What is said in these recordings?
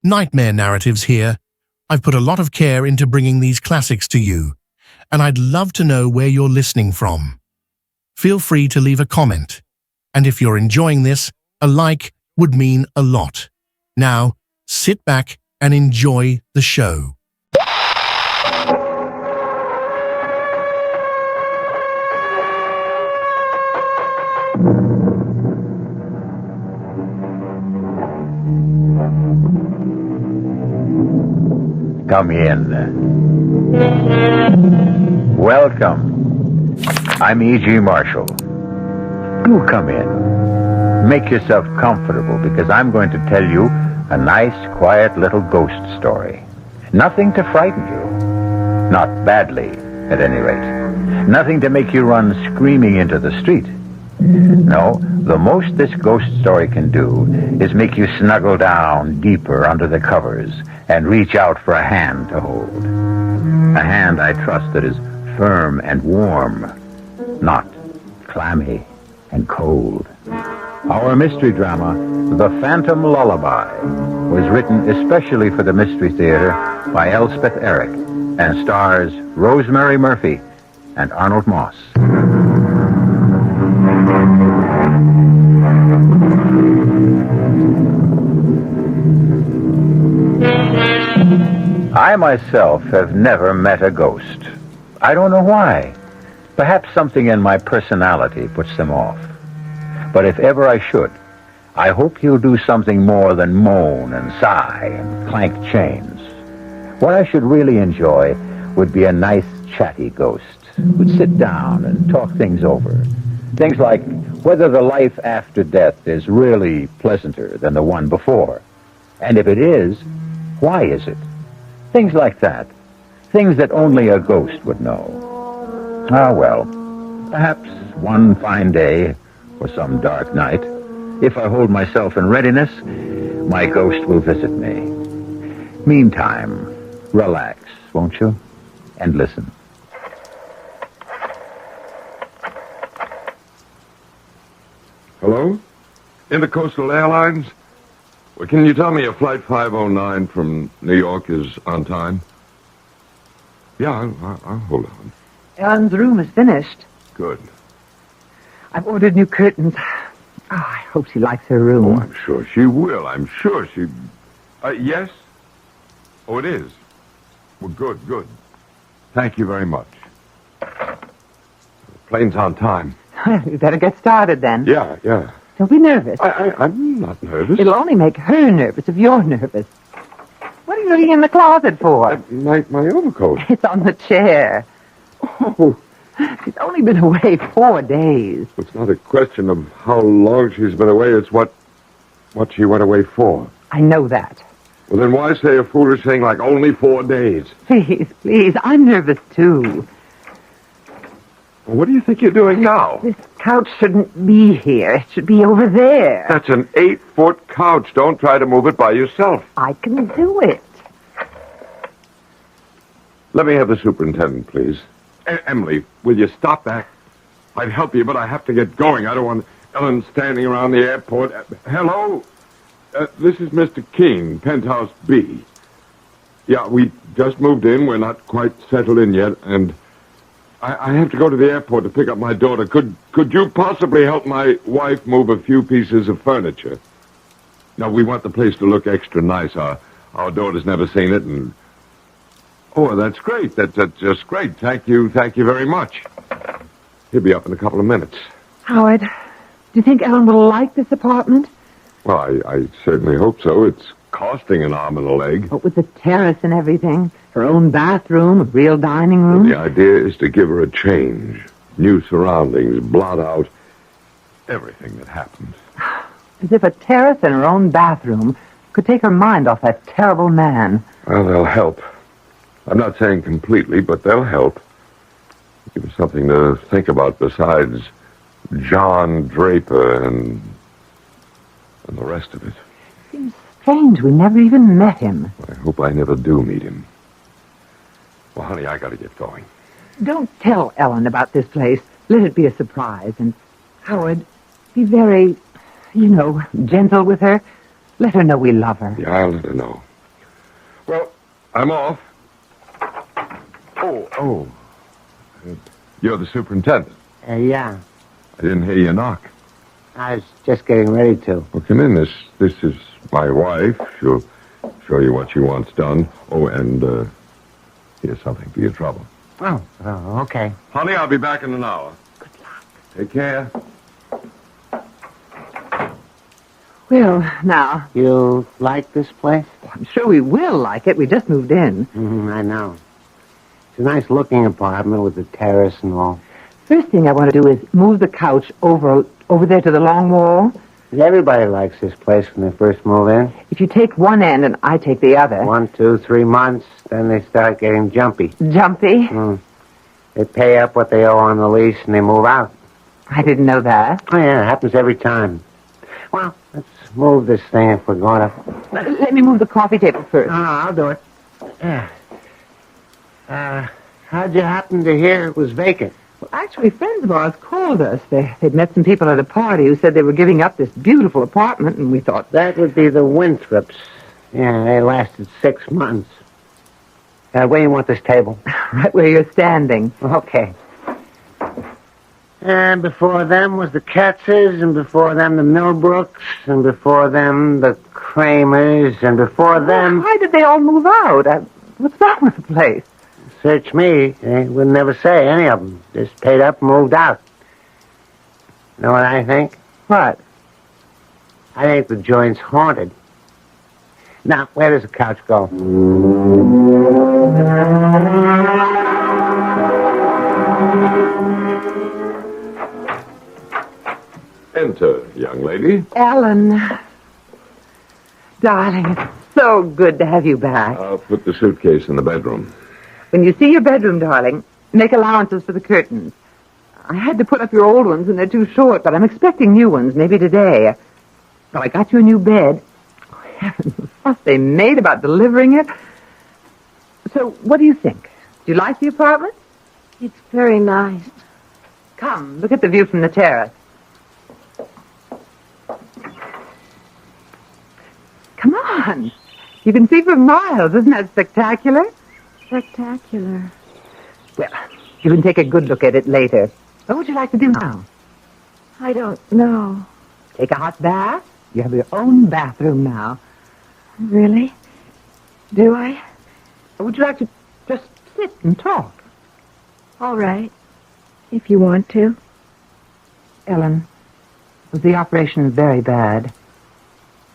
Nightmare narratives here. I've put a lot of care into bringing these classics to you, and I'd love to know where you're listening from. Feel free to leave a comment, and if you're enjoying this, a like would mean a lot. Now, sit back and enjoy the show. Come in. Welcome. I'm E.G. Marshall. Do come in. Make yourself comfortable because I'm going to tell you a nice, quiet little ghost story. Nothing to frighten you. Not badly, at any rate. Nothing to make you run screaming into the street. No, the most this ghost story can do is make you snuggle down deeper under the covers and reach out for a hand to hold. A hand, I trust, that is firm and warm, not clammy and cold. Our mystery drama, The Phantom Lullaby, was written especially for the Mystery Theater by Elspeth Eric and stars Rosemary Murphy and Arnold Moss. I myself have never met a ghost. I don't know why. Perhaps something in my personality puts them off. But if ever I should, I hope you'll do something more than moan and sigh and clank chains. What I should really enjoy would be a nice, chatty ghost who'd sit down and talk things over. Things like whether the life after death is really pleasanter than the one before. And if it is, why is it? Things like that. Things that only a ghost would know. Ah, well, perhaps one fine day or some dark night, if I hold myself in readiness, my ghost will visit me. Meantime, relax, won't you? And listen. Hello? Intercoastal Airlines? Well, can you tell me if Flight 509 from New York is on time? Yeah, I'll hold on. Ellen's room is finished. Good. I've ordered new curtains. Oh, I hope she likes her room. Oh, I'm sure she will. I'm sure she... yes? Oh, it is? Well, good. Thank you very much. The plane's on time. You better get started then. Yeah. Don't be nervous. I'm not nervous. It'll only make her nervous if you're nervous. What are you looking in the closet for? My overcoat. It's on the chair. Oh. She's only been away 4 days. It's not a question of how long she's been away. It's what she went away for. I know that. Well, then why say a foolish thing like only 4 days? Please, I'm nervous too. Well, what do you think you're doing now? This couch shouldn't be here. It should be over there. That's an 8-foot couch. Don't try to move it by yourself. I can do it. Let me have the superintendent, please. Emily, will you stop that? I'd help you, but I have to get going. I don't want Ellen standing around the airport. Hello? This is Mr. King, Penthouse B. Yeah, we just moved in. We're not quite settled in yet, and I have to go to the airport to pick up my daughter. Could you possibly help my wife move a few pieces of furniture? No, we want the place to look extra nice. Our daughter's never seen it, and... Oh, that's great. That's just great. Thank you very much. He'll be up in a couple of minutes. Howard, do you think Ellen will like this apartment? Well, I certainly hope so. It's costing an arm and a leg. But with the terrace and everything, her own bathroom, a real dining room. The idea is to give her a change, new surroundings, blot out everything that happened. As if a terrace and her own bathroom could take her mind off that terrible man. Well, they'll help. I'm not saying completely, but they'll help. Give her something to think about besides John Draper and the rest of it. Seems strange we never even met him. I hope I never do meet him. Well, honey, I gotta get going. Don't tell Ellen about this place. Let it be a surprise. And, Howard, be very, gentle with her. Let her know we love her. Yeah, I'll let her know. I'm off. Oh. You're the superintendent. Yeah. I didn't hear you knock. I was just getting ready to. Well, come in. This is my wife. She'll show you what she wants done. Oh, and here's something for your trouble. Oh, okay. Honey, I'll be back in an hour. Good luck. Take care. Well, now, You like this place? I'm sure we will like it. We just moved in. I know. It's a nice looking apartment with a terrace and all. First thing I want to do is move the couch over there to the long wall. Everybody likes this place when they first move in. If you take one end and I take the other. 1, 2, 3 months, then they start getting jumpy. Jumpy? They pay up what they owe on the lease and they move out. I didn't know that. Oh, yeah, it happens every time. Well, let's move this thing if we're going to... Let me move the coffee table first. No, I'll do it. Yeah. How'd you happen to hear it was vacant? Well, actually, friends of ours called us. They'd met some people at a party who said they were giving up this beautiful apartment, and we thought... That would be the Winthrops. Yeah, they lasted 6 months. Where do you want this table? Right where you're standing. Okay. And before them was the Katzes, and before them the Millbrooks, and before them the Kramers, and before them... Why did they all move out? What's wrong with the place? Search me. They would never say, any of them. Just paid up and moved out. You know what I think? What? I think the joint's haunted. Now, where does the couch go? Enter, young lady. Ellen. Darling, it's so good to have you back. I'll put the suitcase in the bedroom. When you see your bedroom, darling, make allowances for the curtains. I had to put up your old ones, and they're too short, but I'm expecting new ones, maybe today. Well, I got you a new bed. Oh, heavens, the fuss they made about delivering it. So, what do you think? Do you like the apartment? It's very nice. Come, look at the view from the terrace. Come on. You can see for miles. Isn't that spectacular? Spectacular. Well, you can take a good look at it later. What would you like to do now? I don't know. Take a hot bath? You have your own bathroom now. Really? Do I? Or would you like to just sit and talk? All right. If you want to. Ellen, was the operation very bad?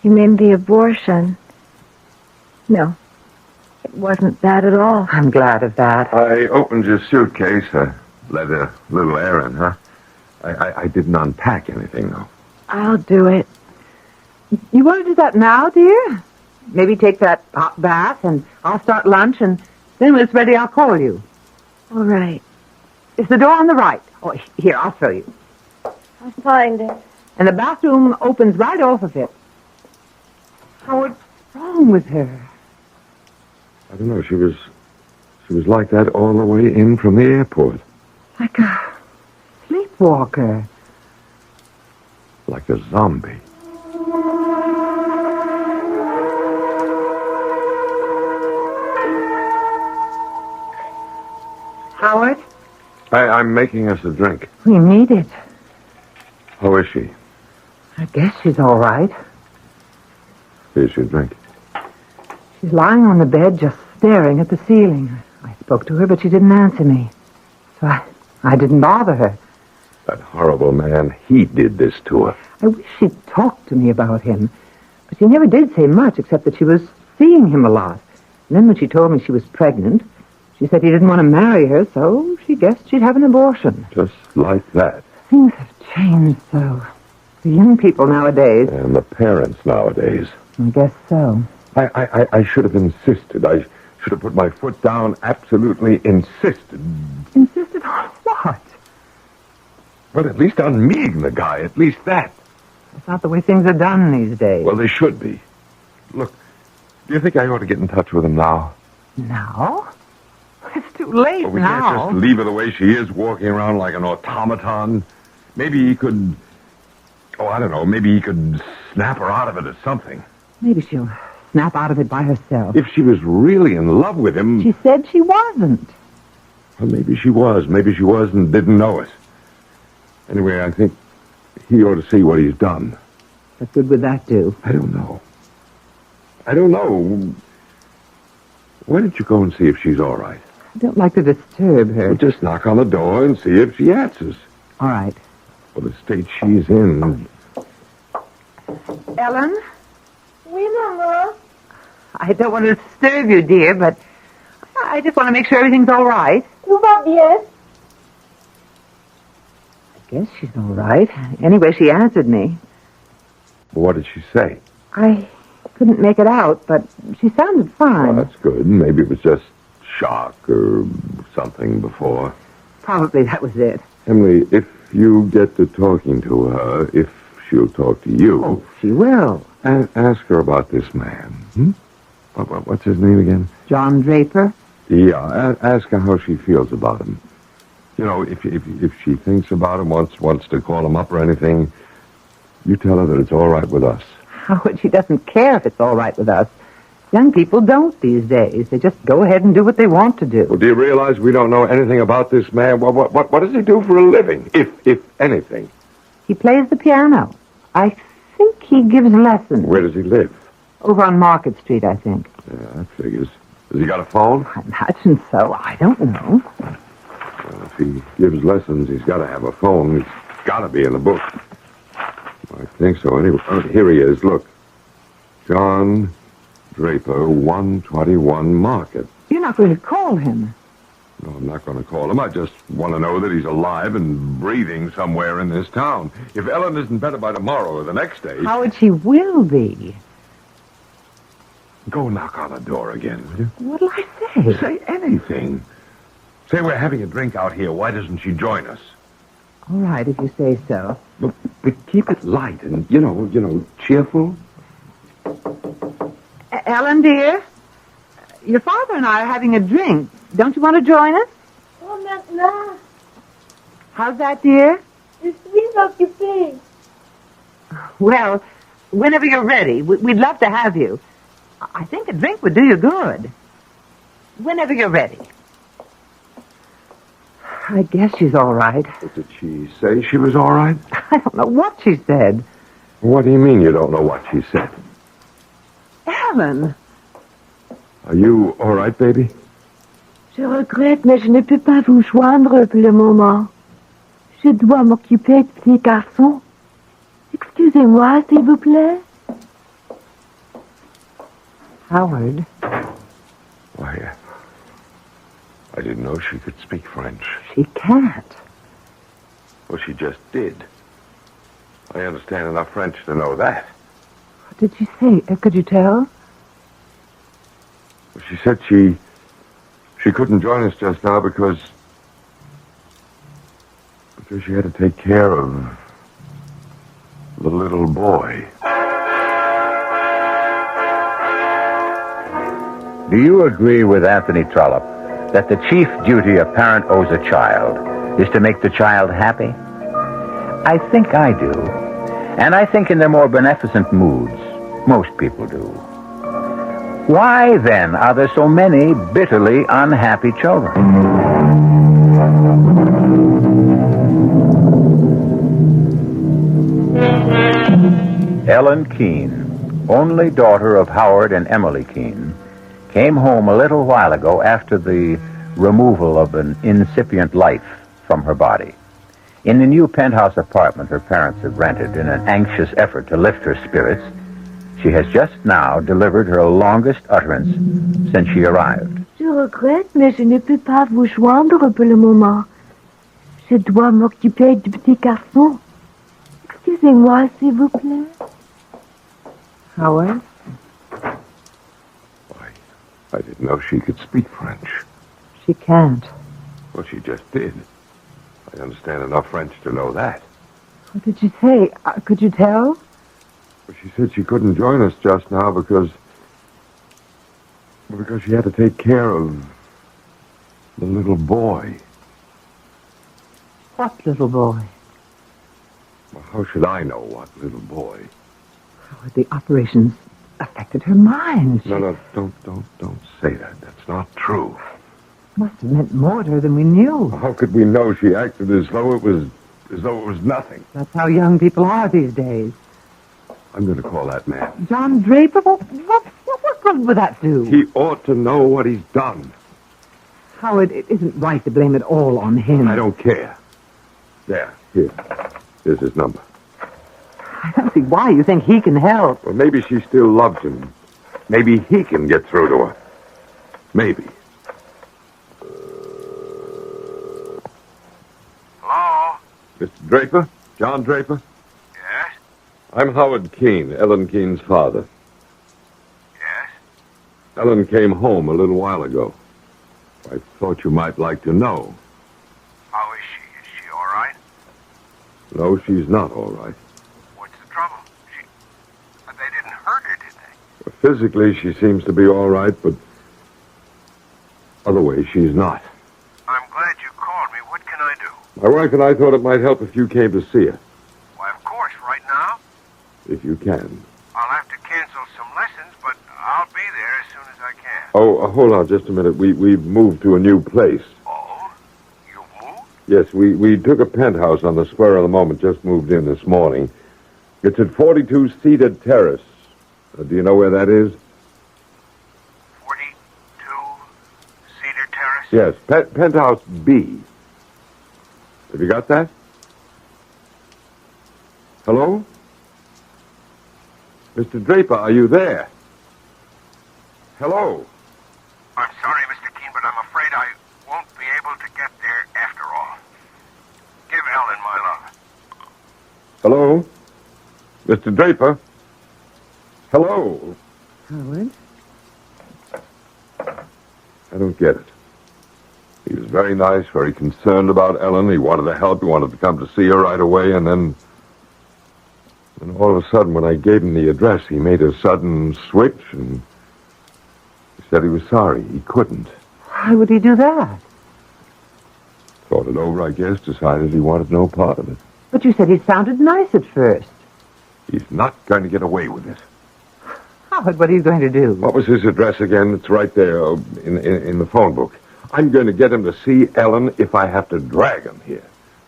You mean the abortion? No. It wasn't bad at all. I'm glad of that. I opened your suitcase. Let a little air in, huh? I didn't unpack anything, though. I'll do it. You want to do that now, dear? Maybe take that hot bath, and I'll start lunch, and then when it's ready, I'll call you. All right. It's the door on the right. Oh, here, I'll show you. I'll find it. And the bathroom opens right off of it. What's wrong with her? I don't know. She was like that all the way in from the airport. Like a sleepwalker. Like a zombie. Howard? I'm making us a drink. We need it. How is she? I guess she's all right. Here's your drink. She's lying on the bed, just staring at the ceiling. I spoke to her, but she didn't answer me. So I didn't bother her. That horrible man, he did this to her. I wish she'd talked to me about him. But she never did say much, except that she was seeing him a lot. And then when she told me she was pregnant, she said he didn't want to marry her, so she guessed she'd have an abortion. Just like that. Things have changed, so. The young people nowadays. And the parents nowadays. I guess so. I should have insisted. I should have put my foot down, absolutely insisted. Insisted on what? Well, at least on meeting the guy, at least that. It's not the way things are done these days. Well, they should be. Look, do you think I ought to get in touch with him now? Now? It's too late Well, we now. can't just leave her the way she is, walking around like an automaton. Maybe he could... Oh, I don't know. Maybe he could snap her out of it or something. Maybe she'll snap out of it by herself. If she was really in love with him... She said she wasn't. Well, maybe she was. Maybe she was and didn't know it. Anyway, I think he ought to see what he's done. What good would that do? I don't know. Why don't you go and see if she's all right? I don't like to disturb her. Well, just knock on the door and see if she answers. All right. Well, the state she's in... Ellen? Oui, Maman. I don't want to disturb you, dear, but I just want to make sure everything's all right. Tout va bien. I guess she's all right. Anyway, she answered me. What did she say? I couldn't make it out, but she sounded fine. Well, that's good. Maybe it was just shock or something before. Probably that was it. Emily, if you get to talking to her, if she'll talk to you... Oh, she will. Ask her about this man. What's his name again? John Draper? Yeah, ask her how she feels about him. You know, if she thinks about him, wants to call him up or anything, you tell her that it's all right with us. Howard, she doesn't care if it's all right with us. Young people don't these days. They just go ahead and do what they want to do. Well, do you realize we don't know anything about this man? What does he do for a living, if anything? He plays the piano. I think he gives lessons. Where does he live? Over on Market Street, I think. Yeah, that figures. Has he got a phone? I imagine so. I don't know. Well, if he gives lessons, he's got to have a phone. It's got to be in the book. I think so. Anyway, here he is. Look. John Draper, 121 Market. You're not going to call him. No, I'm not going to call him. I just want to know that he's alive and breathing somewhere in this town. If Ellen isn't better by tomorrow or the next day... Howard, she will be. Go knock on the door again, will you? What'll I say? Say anything. Say we're having a drink out here. Why doesn't she join us? All right, if you say so. But keep it light and, you know, cheerful. Ellen, dear, your father and I are having a drink. Don't you want to join us? Oh, maintenant. How's that, dear? Je suis occupée. Well, whenever you're ready, we'd love to have you. I think a drink would do you good. Whenever you're ready. I guess she's all right. Did she say she was all right? I don't know what she said. What do you mean you don't know what she said? Ellen. Are you all right, baby? Je regrette, mais je ne peux pas vous joindre pour le moment. Je dois m'occuper de petit garçon. Excusez-moi, s'il vous plaît. Howard. Why, I didn't know she could speak French. She can't. Well, she just did. I understand enough French to know that. What did she say? Could you tell? Well, she said she couldn't join us just now because she had to take care of the little boy. Do you agree with Anthony Trollope that the chief duty a parent owes a child is to make the child happy? I think I do. And I think in their more beneficent moods, most people do. Why, then, are there so many bitterly unhappy children? Ellen Keene, only daughter of Howard and Emily Keene, came home a little while ago after the removal of an incipient life from her body. In the new penthouse apartment her parents had rented in an anxious effort to lift her spirits, she has just now delivered her longest utterance since she arrived. Je regrette, mais je ne peux pas vous joindre pour le moment. Je dois m'occuper du petit garçon. Excusez-moi, s'il vous plaît. Howard? Why, I didn't know she could speak French. She can't. Well, she just did. I understand enough French to know that. What did she say? Could you tell? Well, she said she couldn't join us just now because she had to take care of the little boy. What little boy? Well, how should I know what little boy? Howard, the operation's affected her mind. No, don't say that. That's not true. Must have meant more to her than we knew. How could we know she acted as though it was nothing? That's how young people are these days. I'm going to call that man. John Draper? What good would that do? He ought to know what he's done. Howard, it isn't right to blame it all on him. I don't care. There, here's his number. I don't see why you think he can help. Well, maybe she still loves him. Maybe he can get through to her. Maybe. Hello? Mr. Draper? John Draper? Yes? I'm Howard Keene, Ellen Keene's father. Yes? Ellen came home a little while ago. I thought you might like to know. How is she? Is she all right? No, she's not all right. What's the trouble? They didn't hurt her, did they? Physically, she seems to be all right, but other ways, she's not. I'm glad you called me. What can I do? My wife and I thought it might help if you came to see her, Why, of course, right now. if you can. I'll have to cancel some lessons, but I'll be there as soon as I can. Oh, hold on just a minute. We've moved to a new place. Oh? You moved? Yes, we took a penthouse on the square of the moment, just moved in this morning. It's at 42 Cedar Terrace. Do you know where that is? 42 Cedar Terrace? Yes, penthouse B. Have you got that? Hello? Mr. Draper, are you there? Hello? I'm sorry, Mr. Keene, but I'm afraid I won't be able to get there after all. Give Ellen my love. Hello? Mr. Draper? Hello? Howard? I don't get it. He was very nice, very concerned about Ellen. He wanted to help. He wanted to come to see her right away, and then all of a sudden, when I gave him the address, he made a sudden switch, and he said he was sorry. He couldn't. Why would he do that? Thought it over, I guess, decided he wanted no part of it. But you said he sounded nice at first. He's not going to get away with it. Howard, what are you going to do? What was his address again? It's right there in the phone book. I'm going to get him to see Ellen if I have to drag him here.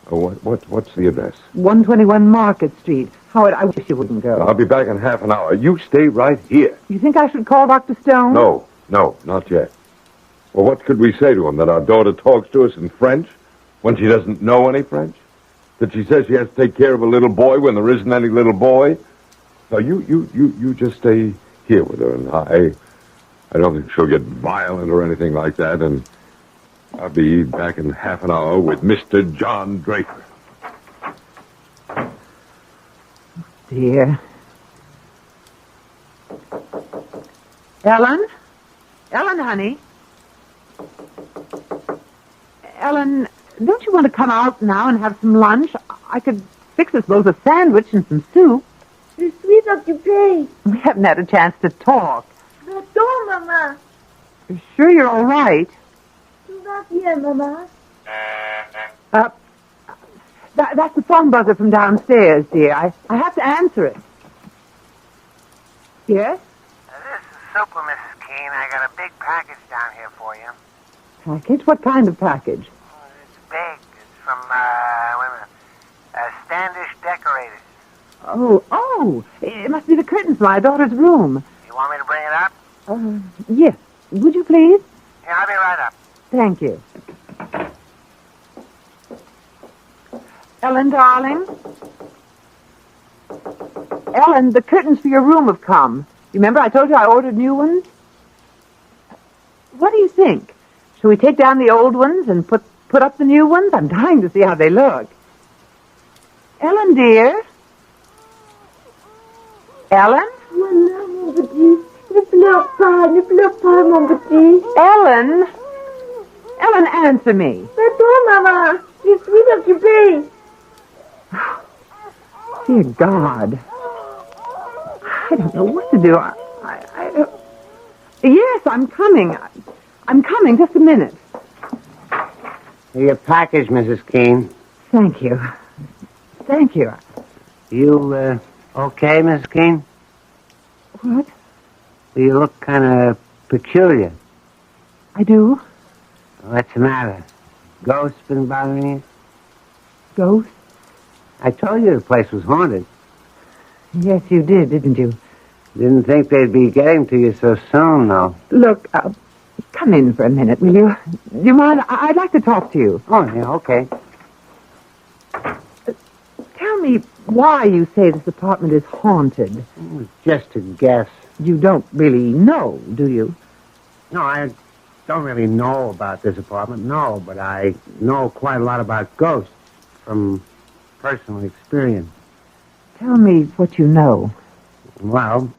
Oh, what's the address? 121 Market Street. Howard, I wish you wouldn't go. I'll be back in half an hour. You stay right here. You think I should call Dr. Stone? No, not yet. Well, what could we say to him? That our daughter talks to us in French when she doesn't know any French? That she says she has to take care of a little boy when there isn't any little boy? No, you just stay here with her, and I don't think she'll get violent or anything like that, and I'll be back in half an hour with Mr. John Draper. Dear. Ellen? Ellen, honey? Ellen, don't you want to come out now and have some lunch? I could fix us both a sandwich and some soup. Je suis occupée. We haven't had a chance to talk. Pardon, maman. You're sure you're all right? Tout va bien, maman. That's the phone buzzer from downstairs, dear. I have to answer it. Yes? This is Super, Mrs. Keene. I got a big package down here for you. Package? What kind of package? It's big. It's from, Standish Decorators. Oh, it must be the curtains for my daughter's room. You want me to bring it up? Yes. Would you please? Yeah, I'll be right up. Thank you. Ellen, darling? Ellen, the curtains for your room have come. Remember I told you I ordered new ones? What do you think? Shall we take down the old ones and put up the new ones? I'm dying to see how they look. Ellen, dear? Ellen? Voilà, mon petit. Ne pleure pas, mon petit. Ellen? Ellen, answer me. Pardon, maman. Je suis occupée. Dear God. I don't know what to do. Yes, I'm coming. I'm coming. Just a minute. Your package, Mrs. Keene. Thank you. Thank you. You, okay, Mrs. Keene? What? You look kind of peculiar. I do? What's the matter? Ghosts been bothering you? Ghosts? I told you the place was haunted. Yes, you did, didn't you? Didn't think they'd be getting to you so soon, though. Look, come in for a minute, will you? Do you mind? I'd like to talk to you. Oh, yeah, okay. Tell me why you say this apartment is haunted. Just a guess. You don't really know, do you? No, I don't really know about this apartment, no, but I know quite a lot about ghosts from personal experience. Tell me what you know. Well,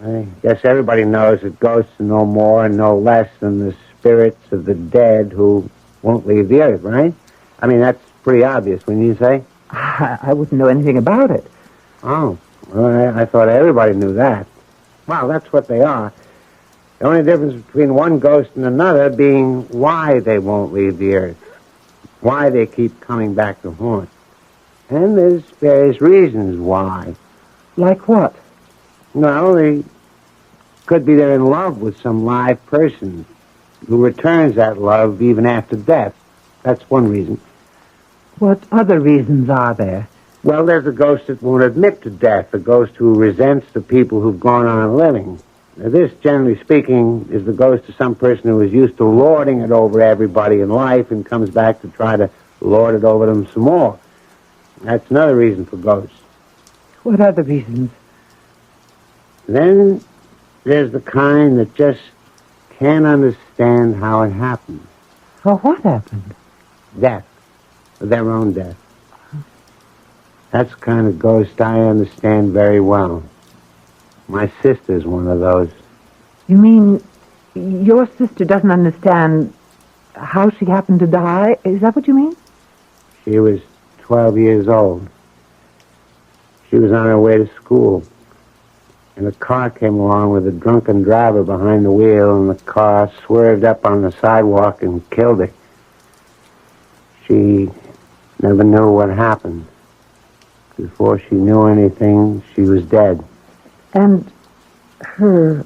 I guess everybody knows that ghosts are no more and no less than the spirits of the dead who won't leave the earth, right? I mean, that's pretty obvious, wouldn't you say? I wouldn't know anything about it. Oh, well, I thought everybody knew that. Well, that's what they are. The only difference between one ghost and another being why they won't leave the earth. Why they keep coming back to haunt. And there's various reasons why. Like what? Well, they could be they're in love with some live person who returns that love even after death. That's one reason. What other reasons are there? Well, there's a ghost that won't admit to death, a ghost who resents the people who've gone on living. Now, this, generally speaking, is the ghost of some person who is used to lording it over everybody in life and comes back to try to lord it over them some more. That's another reason for ghosts. What other reasons? Then there's the kind that just can't understand how it happened. Oh, what happened? Death. Their own death. That's the kind of ghost I understand very well. My sister's one of those. You mean your sister doesn't understand how she happened to die? Is that what you mean? She was 12 years old. She was on her way to school. And a car came along with a drunken driver behind the wheel, and the car swerved up on the sidewalk and killed her. She never knew what happened. Before she knew anything, she was dead. And her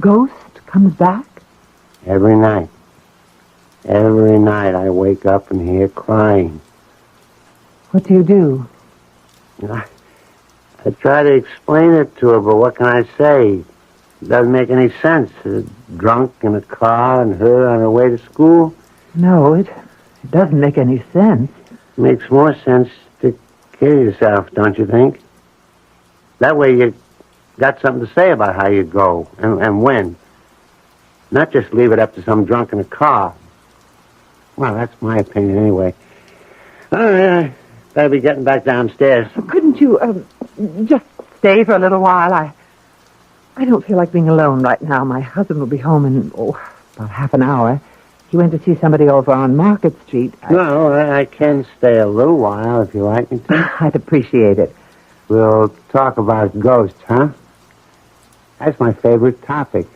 ghost comes back? Every night. Every night I wake up and hear crying. What do you do? I try to explain it to her, but what can I say? It doesn't make any sense. Drunk in a car and her on her way to school. No, it doesn't make any sense. It makes more sense to kill yourself, don't you think? That way you got something to say about how you go and when. Not just leave it up to some drunk in a car. Well, that's my opinion anyway. All right, I better be getting back downstairs. Couldn't you just stay for a little while? I don't feel like being alone right now. My husband will be home in, about half an hour. He went to see somebody over on Market Street. No, I can stay a little while if you like me to. I'd appreciate it. We'll talk about ghosts, huh? That's my favorite topic.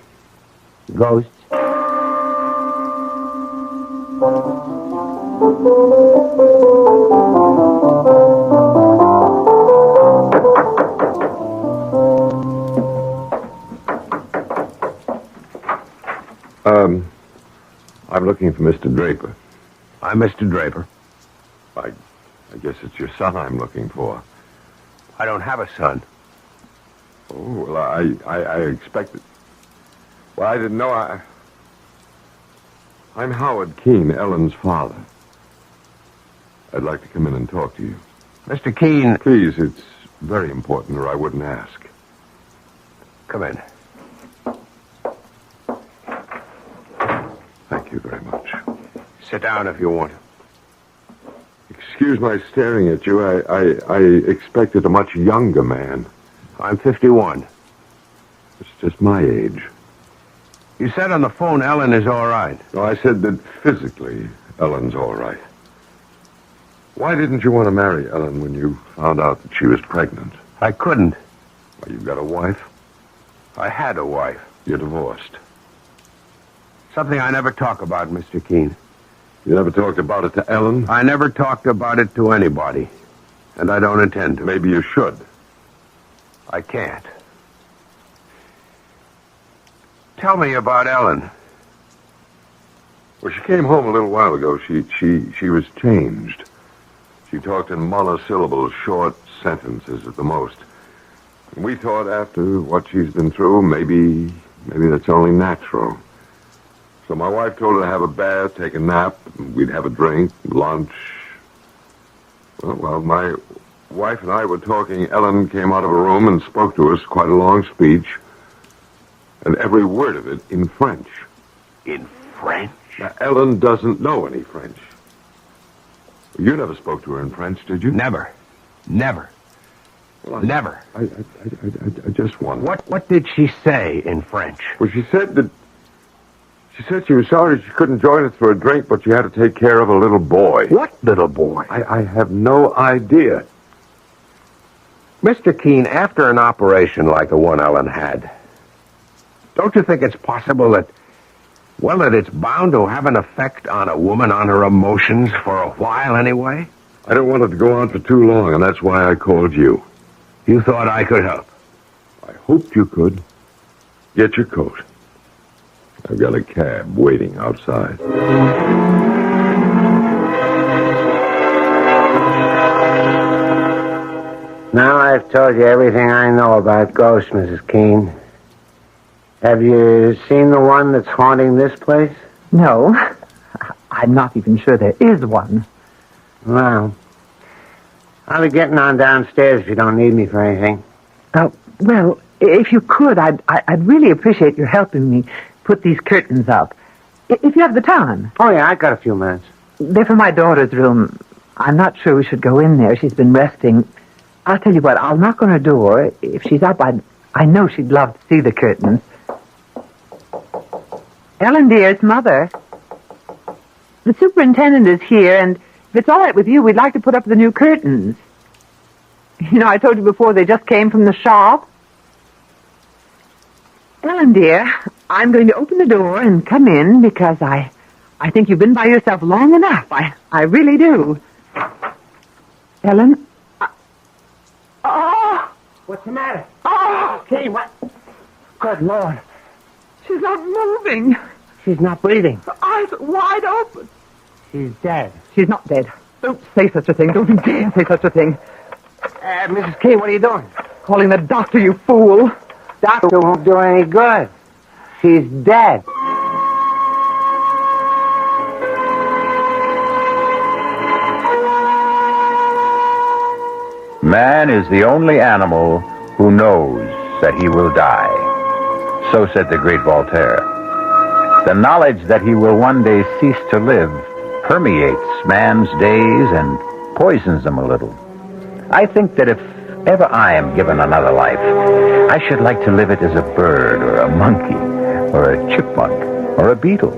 Ghosts. I'm looking for Mr. Draper. I'm Mr. Draper. I guess it's your son I'm looking for. I don't have a son. Oh, well, I expected... Well, I didn't know I'm Howard Keene, Ellen's father. I'd like to come in and talk to you. Mr. Keene... Please, it's very important, or I wouldn't ask. Come in. Thank you very much. Sit down if you want. Excuse my staring at you. I expected a much younger man. I'm 51. It's just my age. You said on the phone Ellen is all right. No, I said that physically, Ellen's all right. Why didn't you want to marry Ellen when you found out that she was pregnant? I couldn't. Well, you've got a wife? I had a wife. You're divorced. Something I never talk about, Mr. Keene. You never talked about it to Ellen? I never talked about it to anybody. And I don't intend to. Maybe you should. I can't. Tell me about Ellen. Well, she came home a little while ago. She was changed. She talked in monosyllable, short sentences at the most. And we thought after what she's been through, maybe that's only natural. So my wife told her to have a bath, take a nap, and we'd have a drink, lunch. Well, my wife and I were talking. Ellen came out of a room and spoke to us, quite a long speech, and every word of it in French. In French? Now, Ellen doesn't know any French. You never spoke to her in French, did you? Never. Well, Never. I just wonder. What did she say in French? Well, she said she was sorry she couldn't join us for a drink, but she had to take care of a little boy. What little boy? I have no idea. Mr. Keene, after an operation like the one Ellen had, don't you think it's possible that it's bound to have an effect on a woman, on her emotions, for a while anyway? I don't want it to go on for too long, and that's why I called you. You thought I could help? I hoped you could. Get your coat. I've got a cab waiting outside. Now I've told you everything I know about ghosts, Mrs. Keene. Have you seen the one that's haunting this place? No. I'm not even sure there is one. Well, I'll be getting on downstairs if you don't need me for anything. Well, if you could, I'd really appreciate your helping me put these curtains up. If you have the time. Oh, yeah, I've got a few minutes. They're for my daughter's room. I'm not sure we should go in there. She's been resting. I'll tell you what, I'll knock on her door. If she's up, I know she'd love to see the curtains. Ellen, dear, it's Mother. The superintendent is here, and if it's all right with you, we'd like to put up the new curtains. You know, I told you before they just came from the shop. Ellen, dear, I'm going to open the door and come in because I think you've been by yourself long enough. I really do. Ellen? Oh! What's the matter? Oh! Keene, what? Good Lord. She's not moving. She's not breathing. Her eyes are wide open. She's dead. She's not dead. Don't say such a thing. Don't you dare say such a thing. Mrs. Keene, what are you doing? Calling the doctor, you fool. Doctor won't do any good. She's dead. Man is the only animal who knows that he will die. So said the great Voltaire. The knowledge that he will one day cease to live permeates man's days and poisons them a little. I think that if ever I am given another life, I should like to live it as a bird or a monkey or a chipmunk or a beetle.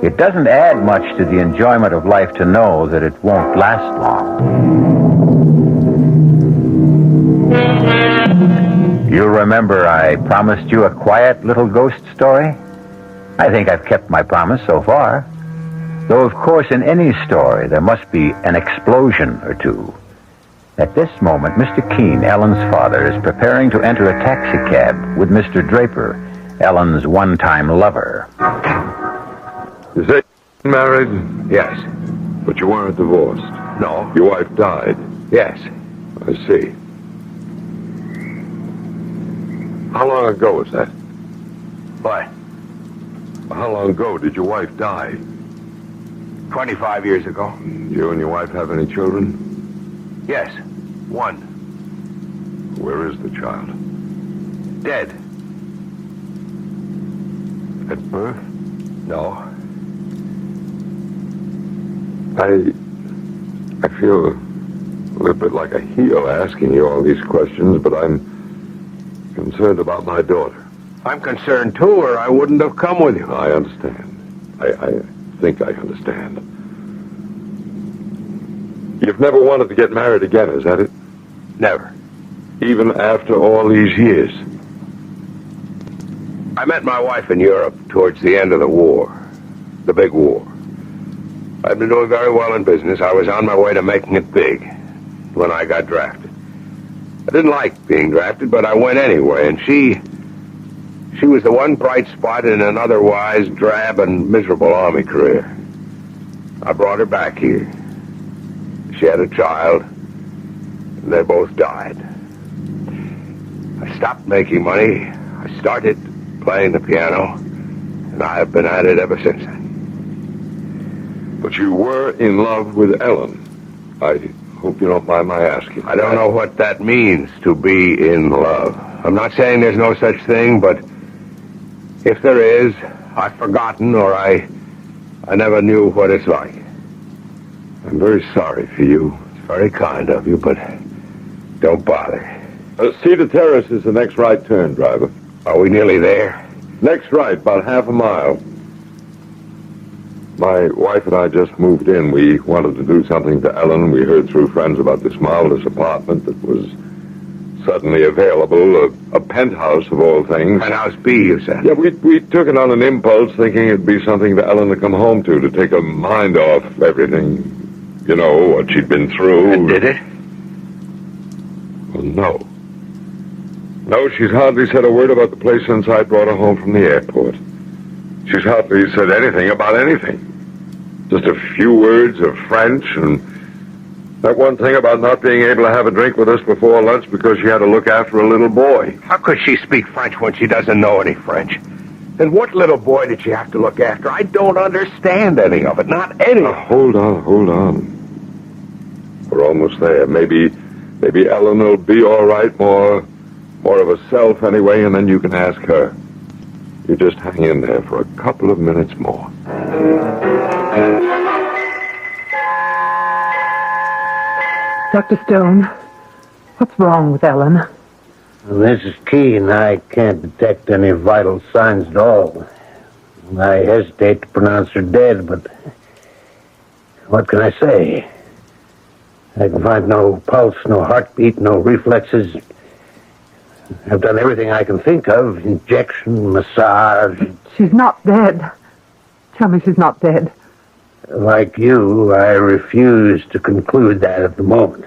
It doesn't add much to the enjoyment of life to know that it won't last long. You remember I promised you a quiet little ghost story? I think I've kept my promise so far. Though, of course, in any story, there must be an explosion or two. At this moment, Mr. Keene, Ellen's father, is preparing to enter a taxicab with Mr. Draper, Ellen's one-time lover. Is that married? Yes. But you weren't divorced. No. Your wife died. Yes. I see. How long ago was that? What? How long ago did your wife die? 25 years ago. You and your wife have any children? Yes. One. Where is the child? Dead. At birth? No. I feel a little bit like a heel asking you all these questions, but I'm concerned about my daughter. I'm concerned, too, or I wouldn't have come with you. I understand. I think I understand. You've never wanted to get married again, is that it? Never. Even after all these years? I met my wife in Europe towards the end of the war. The big war. I'd been doing very well in business. I was on my way to making it big when I got drafted. I didn't like being drafted, but I went anyway, and she She was the one bright spot in an otherwise drab and miserable Army career. I brought her back here. She had a child, and they both died. I stopped making money. I started playing the piano, and I have been at it ever since then. But you were in love with Ellen. I hope you don't mind my asking. I don't know what that means, to be in love. I'm not saying there's no such thing, but if there is, I've forgotten, or I never knew what it's like. I'm very sorry for you. It's very kind of you, but don't bother. Cedar Terrace is the next right turn, driver. Are we nearly there? Next right, about half a mile. My wife and I just moved in. We wanted to do something to Ellen. We heard through friends about this marvelous apartment that was suddenly available, a penthouse of all things. Penthouse B, you said? Yeah, we took it on an impulse, thinking it'd be something for Ellen to come home to take her mind off everything, you know, what she'd been through. And did it? Well, no. No, she's hardly said a word about the place since I brought her home from the airport. She's hardly said anything about anything. Just a few words of French, and that one thing about not being able to have a drink with us before lunch because she had to look after a little boy. How could she speak French when she doesn't know any French? And what little boy did she have to look after? I don't understand any of it, not any. Hold on. We're almost there. Maybe Ellen will be all right, more of herself anyway, and then you can ask her. You just hang in there for a couple of minutes more. Dr. Stone, what's wrong with Ellen? Mrs. Keene, I can't detect any vital signs at all. I hesitate to pronounce her dead, but what can I say? I can find no pulse, no heartbeat, no reflexes. I've done everything I can think of. Injection, massage. She's not dead. Tell me she's not dead. Like you, I refuse to conclude that at the moment.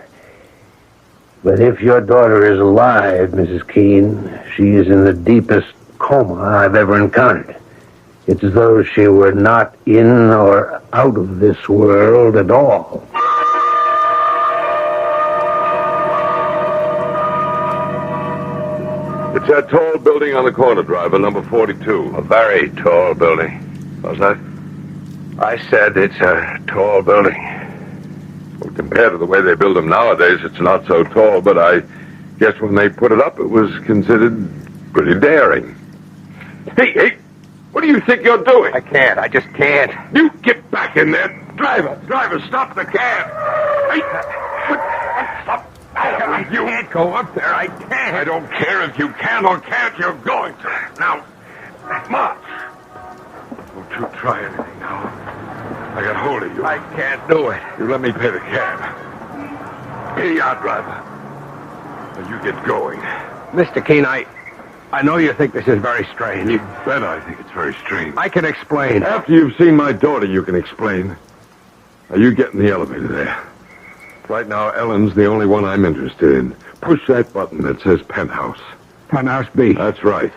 But if your daughter is alive, Mrs. Keene, she is in the deepest coma I've ever encountered. It's as though she were not in or out of this world at all. It's that tall building on the corner, driver, number 42. A very tall building. What's that? I said it's a tall building. Well, compared to the way they build them nowadays, it's not so tall, but I guess when they put it up, it was considered pretty daring. Hey, what do you think you're doing? I just can't. You get back in there. Driver, stop the cab. Hey, stop. You can't go up there. I can't. I don't care if you can or can't. You're going to. Now, march. Don't you try anything now. I got hold of you. I can't do it. You let me pay the cab. Here you are, driver. Now you get going. Mr. Keene, I know you think this is very strange. You bet I think it's very strange. I can explain. After you've seen my daughter, you can explain. Now you get in the elevator there. Right now, Ellen's the only one I'm interested in. Push that button that says penthouse. Penthouse B. That's right.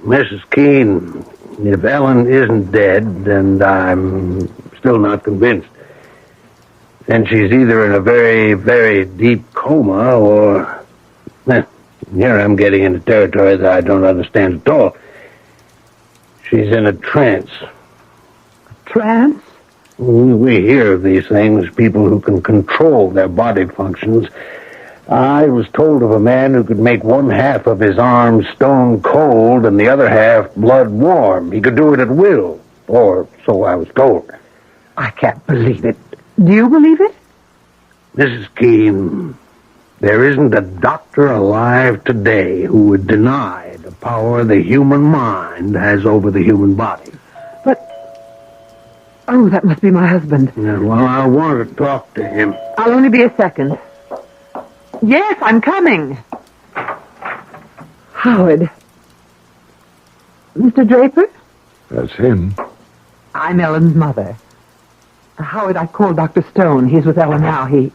Mrs. Keene, if Ellen isn't dead, and I'm still not convinced, then she's either in a very, very deep coma or... Here I'm getting into territory that I don't understand at all. She's in a trance. Trance? We hear of these things, people who can control their body functions. I was told of a man who could make one half of his arm stone cold and the other half blood warm. He could do it at will, or so I was told. I can't believe it. Do you believe it? Mrs. Keene, there isn't a doctor alive today who would deny the power the human mind has over the human body. But... Oh, that must be my husband. Yeah, well, I want to talk to him. I'll only be a second. Yes, I'm coming. Howard. Mr. Draper? That's him. I'm Ellen's mother. Howard, I called Dr. Stone. He's with Ellen now. He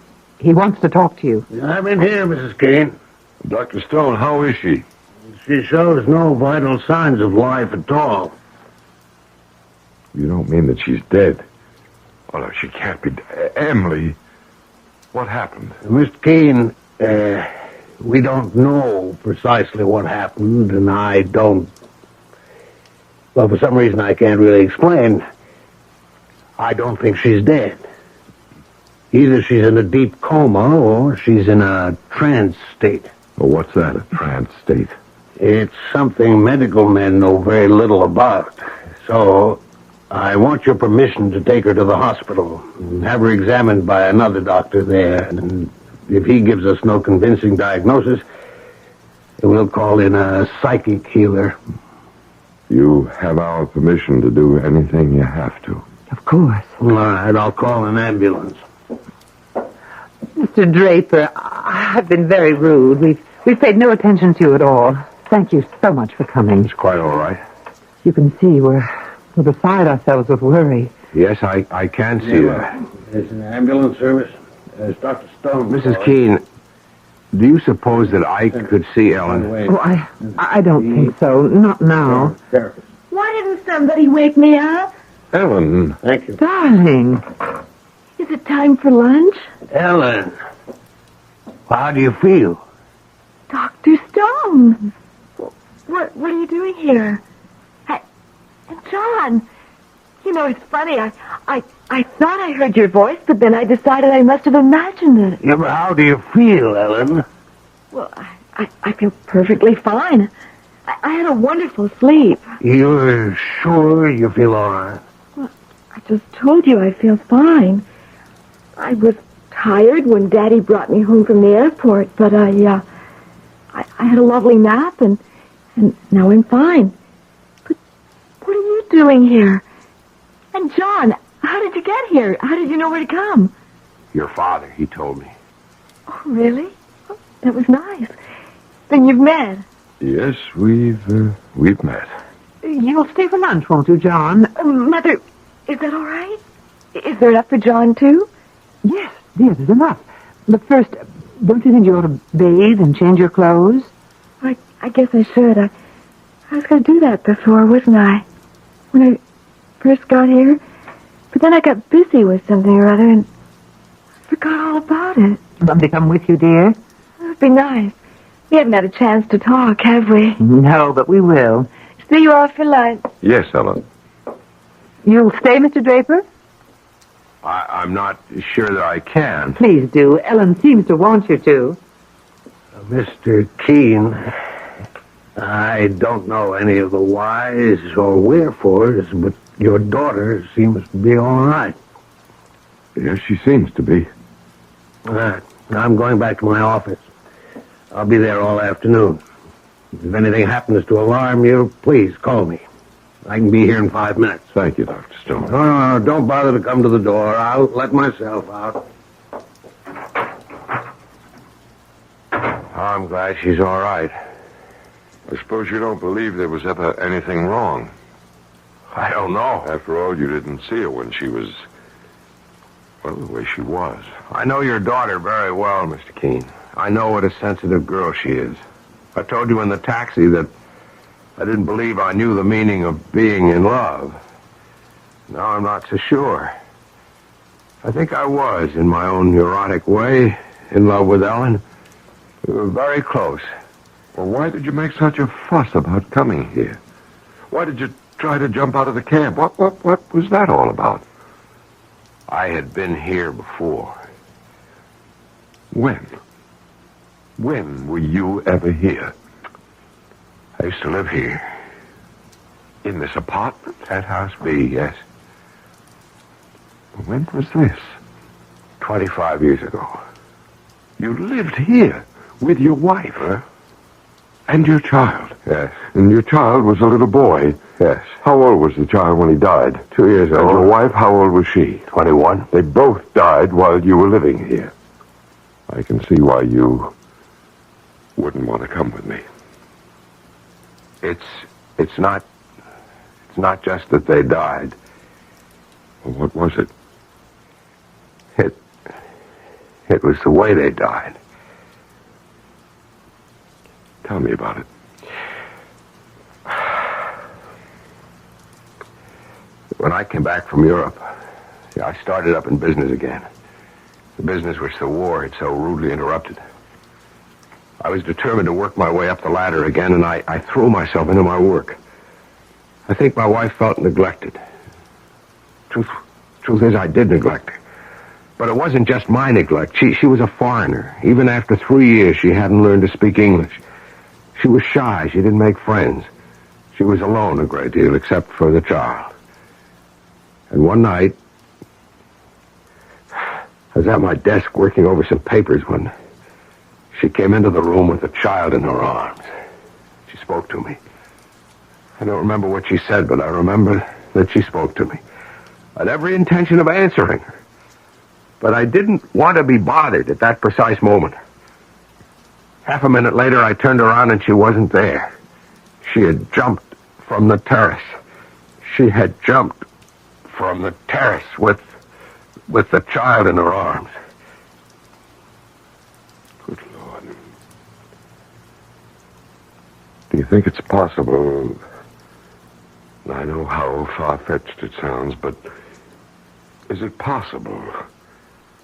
wants to talk to you. I'm in here, Mrs. Kane. Dr. Stone, how is she? She shows no vital signs of life at all. You don't mean that she's dead? Oh, no, she can't be. Emily, what happened? Mr. Kane, we don't know precisely what happened, and I don't... Well, for some reason I can't really explain. I don't think she's dead. Either she's in a deep coma or she's in a trance state. Well, what's that, a trance state? It's something medical men know very little about. So I want your permission to take her to the hospital and have her examined by another doctor there. And if he gives us no convincing diagnosis, we'll call in a psychic healer. You have our permission to do anything you have to. Of course. All right, I'll call an ambulance. Mr. Draper, I've been very rude. We've paid no attention to you at all. Thank you so much for coming. It's quite all right. You can see we're beside ourselves with worry. Yes, I can see that. There's an ambulance service. There's Dr. Stone. Mrs. Keene, do you suppose that I could see Ellen? Oh, I don't think so. Not now. Why didn't somebody wake me up? Ellen. Thank you. Darling. Is it time for lunch? Ellen, how do you feel? Dr. Stone. What are you doing here? And John, you know, it's funny. I thought I heard your voice, but then I decided I must have imagined it. Yeah, but how do you feel, Ellen? Well, I feel perfectly fine. I had a wonderful sleep. You're sure you feel all right? Well, I just told you I feel fine. I was tired when Daddy brought me home from the airport, but I had a lovely nap, and now I'm fine. But what are you doing here? And John, how did you get here? How did you know where to come? Your father, he told me. Oh, really? Oh, that was nice. Then you've met. Yes, we've met. You'll stay for lunch, won't you, John? Mother, is that all right? Is there enough for John, too? Yes, dear, there's enough. But first, don't you think you ought to bathe and change your clothes? I guess I should. I was going to do that before, wasn't I? When I first got here. But then I got busy with something or other and I forgot all about it. Want me to come with you, dear? It would be nice. We haven't had a chance to talk, have we? No, but we will. See you off for lunch. Yes, Ellen. You'll stay, Mr. Draper? I'm not sure that I can. Please do. Ellen seems to want you to. Mr. Keene, I don't know any of the whys or wherefores, but your daughter seems to be all right. Yes, she seems to be. All right. I'm going back to my office. I'll be there all afternoon. If anything happens to alarm you, please call me. I can be here in 5 minutes. Thank you, Dr. Stone. No, don't bother to come to the door. I'll let myself out. I'm glad she's all right. I suppose you don't believe there was ever anything wrong. I don't know. After all, you didn't see her when she was, well, the way she was. I know your daughter very well, Mr. Keene. I know what a sensitive girl she is. I told you in the taxi that I didn't believe I knew the meaning of being in love. Now I'm not so sure. I think I was, in my own neurotic way, in love with Ellen. We were very close. Well, why did you make such a fuss about coming here? Why did you try to jump out of the camp? What was that all about? I had been here before. When? When were you ever here? I used to live here. In this apartment? At House B, yes. When was this? 25 years ago. You lived here with your wife, Huh? And your child? Yes. And your child was a little boy? Yes. How old was the child when he died? 2 years And your old. wife, how old was she? 21. They both died while you were living here. I can see why you wouldn't want to come with me. It's not just that they died. Well, what was it? It was the way they died. Tell me about it. When I came back from Europe, I started up in business again. The business which the war had so rudely interrupted. I was determined to work my way up the ladder again, and I threw myself into my work. I think my wife felt neglected. Truth is, I did neglect her. But it wasn't just my neglect. She was a foreigner. Even after 3 years, she hadn't learned to speak English. She was shy. She didn't make friends. She was alone a great deal, except for the child. And one night, I was at my desk working over some papers when she came into the room with the child in her arms. She spoke to me. I don't remember what she said, but I remember that she spoke to me. I had every intention of answering her. But I didn't want to be bothered at that precise moment. Half a minute later, I turned around and she wasn't there. She had jumped from the terrace. She had jumped from the terrace with the child in her arms. Good Lord. Do you think it's possible? I know how far-fetched it sounds, but is it possible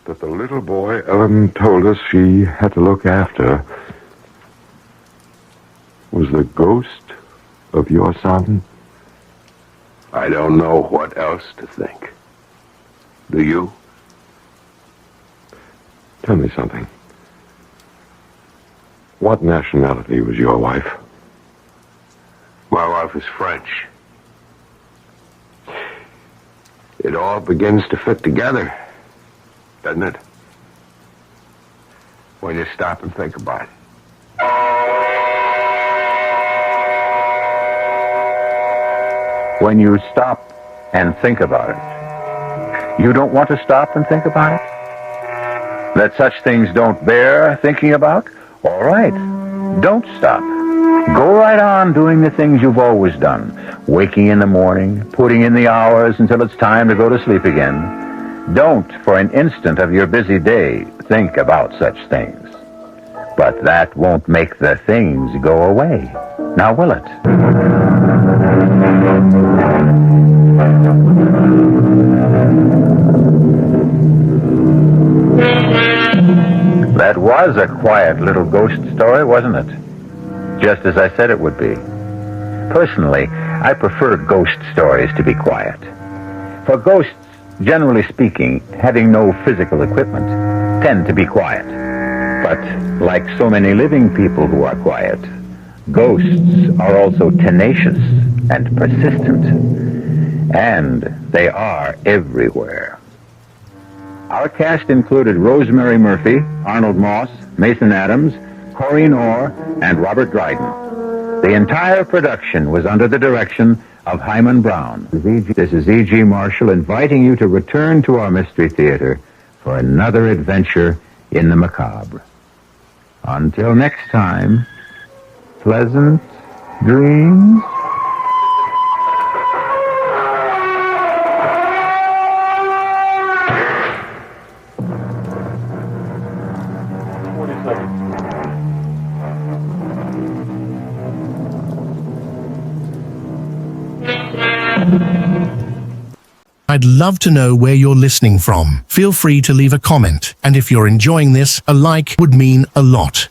that the little boy Ellen told us she had to look after was the ghost of your son? I don't know what else to think. Do you? Tell me something. What nationality was your wife? My wife is French. It all begins to fit together, doesn't it? When you stop and think about it. When you stop and think about it. You don't want to stop and think about it? That such things don't bear thinking about? All right. Don't stop. Go right on doing the things you've always done. Waking in the morning, putting in the hours until it's time to go to sleep again. Don't, for an instant of your busy day, think about such things. But that won't make the things go away. Now will it? That was a quiet little ghost story, wasn't it? Just as I said it would be. Personally, I prefer ghost stories to be quiet. For ghosts, generally speaking, having no physical equipment, tend to be quiet. But like so many living people who are quiet, ghosts are also tenacious and persistent. And they are everywhere. Our cast included Rosemary Murphy, Arnold Moss, Mason Adams, Corinne Orr, and Robert Dryden. The entire production was under the direction of Hyman Brown. This is E.G. Marshall inviting you to return to our Mystery Theater for another adventure in the macabre. Until next time, pleasant dreams. I'd love to know where you're listening from. Feel free to leave a comment, and if you're enjoying this, a like would mean a lot.